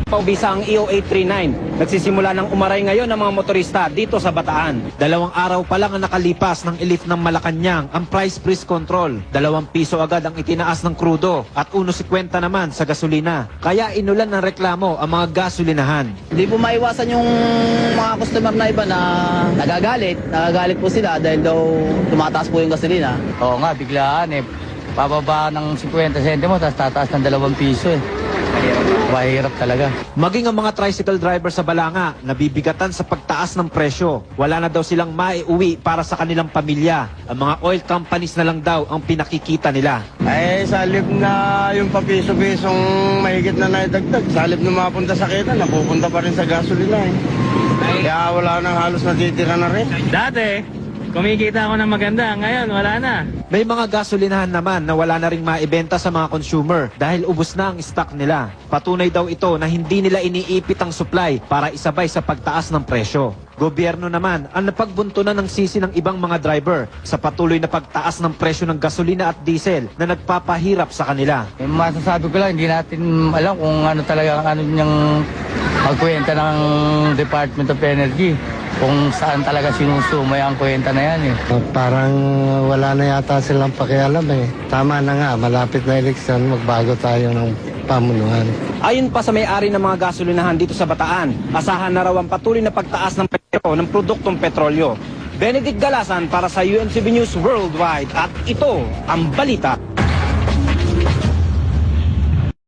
Paubisa ang EO839. Nagsisimula ng umaray ngayon ng mga motorista dito sa Bataan. 2 araw pa lang ang nakalipas ng ilif ng Malacanang ang price freeze control. 2 piso agad ang itinaas ng krudo at 1.50 naman sa gasolina. Kaya inulan ng reklamo ang mga gasolinahan. Hindi po maiwasan yung mga customer na iba na nagagalit. Nagagalit po sila dahil daw tumataas po yung gasolina. Oo nga, biglaan eh. Pababa ng 50 sentimo, tapos tataas ng 2 piso eh. Mahirap talaga. Maging ang mga tricycle driver sa Balanga, nabibigatan sa pagtaas ng presyo. Wala na daw silang maiuwi para sa kanilang pamilya. Ang mga oil companies na lang daw ang pinakikita nila. Eh, salib na yung papiso-pisong mahigit na naidagdag. Salib na mapunta sa kita, napupunta pa rin sa gasolina eh. Kaya wala nang halos natitira na rin. Dati, kumikita ako ng maganda. Ngayon, wala na. May mga gasolinahan naman na wala na ring maibenta sa mga consumer dahil ubos na ang stock nila. Patunay daw ito na hindi nila iniipit ang supply para isabay sa pagtaas ng presyo. Gobyerno naman ang napagbuntunan ng sisi ng ibang mga driver sa patuloy na pagtaas ng presyo ng gasolina at diesel na nagpapahirap sa kanila. Eh, masasabi ko lang, hindi natin alam kung ano talaga ano niyang magkwenta ng Department of Energy. Kung saan talaga sinusumay ang kwenta na yan eh. Parang wala na yata silang pakialam eh. Tama na nga, malapit na eleksyon, magbago tayo ng pamunuan. Ayon pa sa may-ari ng mga gasolinahan dito sa Bataan, asahan na raw ang patuloy na pagtaas ng presyo ng produktong petrolyo. Benedict Galasan para sa UNCB News Worldwide at ito ang balita.